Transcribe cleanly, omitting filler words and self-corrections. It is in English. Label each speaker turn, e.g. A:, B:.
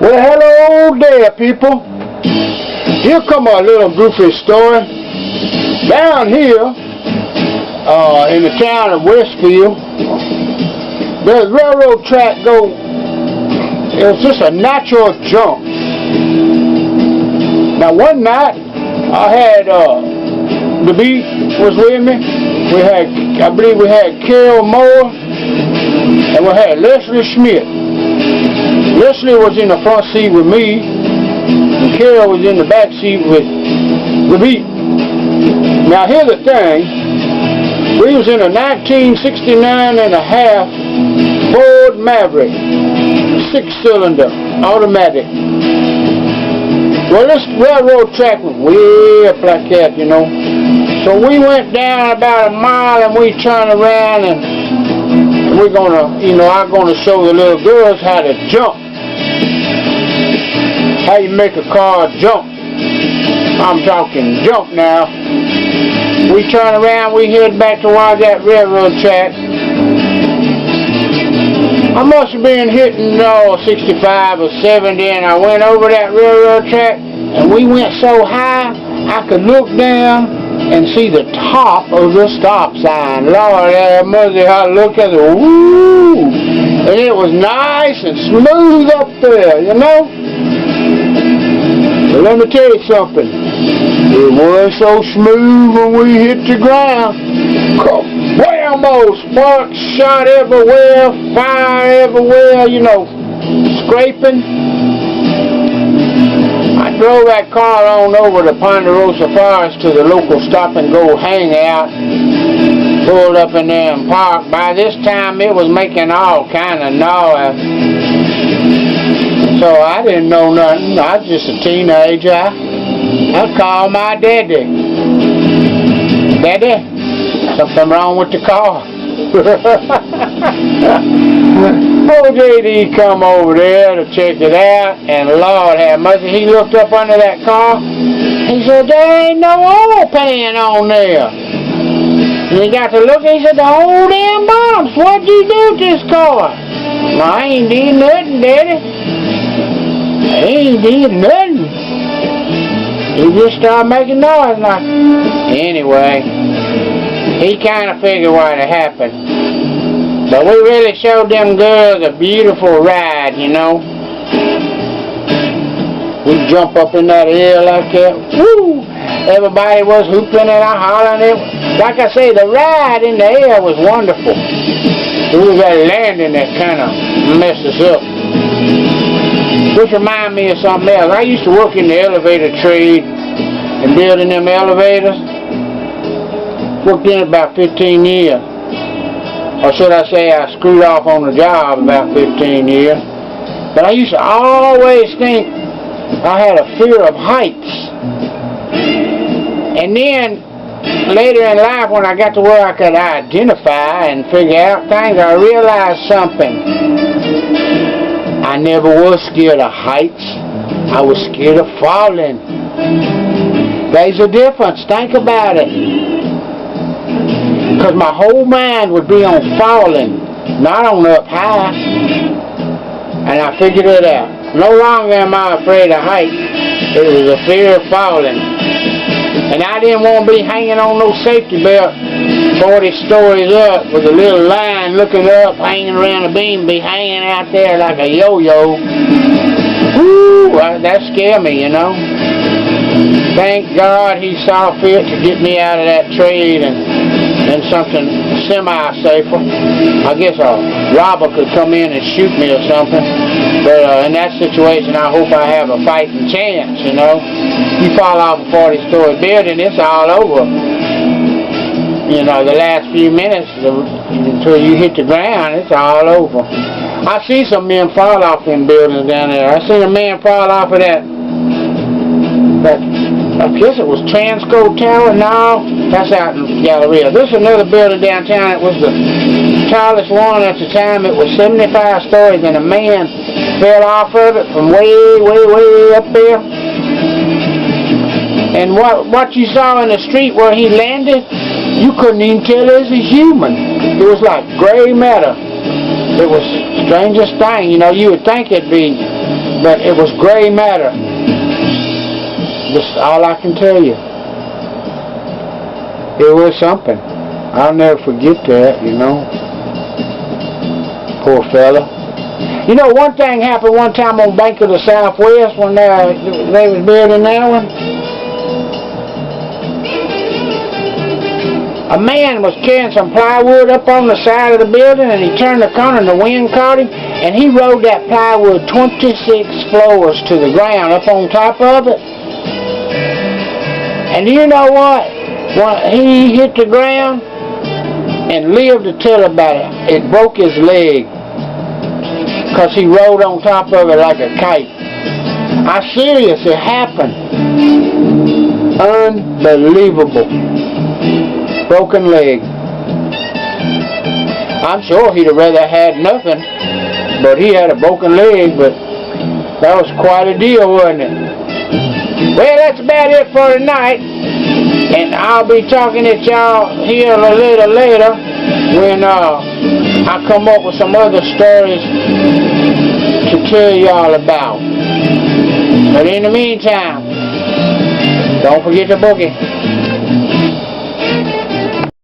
A: Well, hello there, people. Here come a little goofy story. Down here, in the town of Westfield, the railroad track it was just a natural jump. Now, one night, I had, the beat was with me. I believe we had Car.Mov, and we had Leslie Schmidt. Leslie was in the front seat with me, and Carol was in the back seat with the beat. Now here's the thing, we was in a 1969 and a half Ford Maverick, 6-cylinder, automatic. Well, this railroad track was way up like that, you know. So we went down about a mile and we turned around and we're gonna, I'm gonna show the little girls how to jump. How you make a car jump. I'm talking jump now. We turn around, we head back towards that railroad track. I must have been hitting 65 or 70, and I went over that railroad track, and we went so high I could look down and see the top of the stop sign. Lord have mercy, I looked at it, woo! And it was nice and smooth up there, you know? But let me tell you something. It was so smooth when we hit the ground. Whammo! Sparks shot everywhere, fire everywhere, scraping. I drove that car on over to Ponderosa Forest to the local stop-and-go hangout. Pulled up in there and parked. By this time, it was making all kind of noise. So I didn't know nothing. I was just a teenager. I called my daddy. Daddy, something wrong with the car. Old JD come over there to check it out, and Lord have mercy, he looked up under that car. He said, there ain't no oil pan on there. And he got to look, he said, the whole damn bombs, what'd you do with this car? No, I ain't did nothing, Daddy. I ain't did nothing. He just started making noise like. Anyway, he kind of figured what had happened. But we really showed them girls a beautiful ride, you know. We jump up in that air like that. Woo! Everybody was hooping and hollering. Like I say, the ride in the air was wonderful. It was that landing that kind of messed us up. Which reminds me of something else. I used to work in the elevator trade and building them elevators. Worked in it about 15 years. Or should I say I screwed off on the job about 15 years. But I used to always think I had a fear of heights. And then later in life when I got to where I could identify and figure out things, I realized something. I never was scared of heights. I was scared of falling. There's a difference. Think about it. Because my whole mind would be on falling, not on up high. And I figured it out. No longer am I afraid of heights. It was a fear of falling. And I didn't want to be hanging on no safety belt 40 stories up with a little line looking up, hanging around the beam, be hanging out there like a yo-yo. Woo! That scared me, you know. Thank God he saw fit to get me out of that trade and something semi-safer. I guess a robber could come in and shoot me or something. But in that situation, I hope I have a fighting chance, you know. You fall off a 40-story building, it's all over. You know, the last few minutes until you hit the ground, it's all over. I see some men fall off in buildings down there. I seen a man fall off of that I guess it was Transco Tower. No, that's out in Galleria. There's another building downtown. It was the tallest one at the time. It was 75 stories, and a man fell off of it from way, way, way up there. And what you saw in the street where he landed, you couldn't even tell it was a human. It was like gray matter. It was the strangest thing. You know, you would think it'd be But it was gray matter. That's all I can tell you. It was something. I'll never forget that, you know. Poor fella. You know, one thing happened one time on Bank of the Southwest when they was building that one. A man was carrying some plywood up on the side of the building, and he turned the corner and the wind caught him, and he rode that plywood 26 floors to the ground up on top of it. And you know what? When he hit the ground and lived to tell about it, it broke his leg because he rode on top of it like a kite. I'm serious, it happened. Unbelievable. Broken leg. I'm sure he'd have rather had nothing, but he had a broken leg, but that was quite a deal, wasn't it? Well, that's about it for tonight, and I'll be talking to y'all here a little later when I come up with some other stories to tell y'all about. But in the meantime, don't forget to boogie.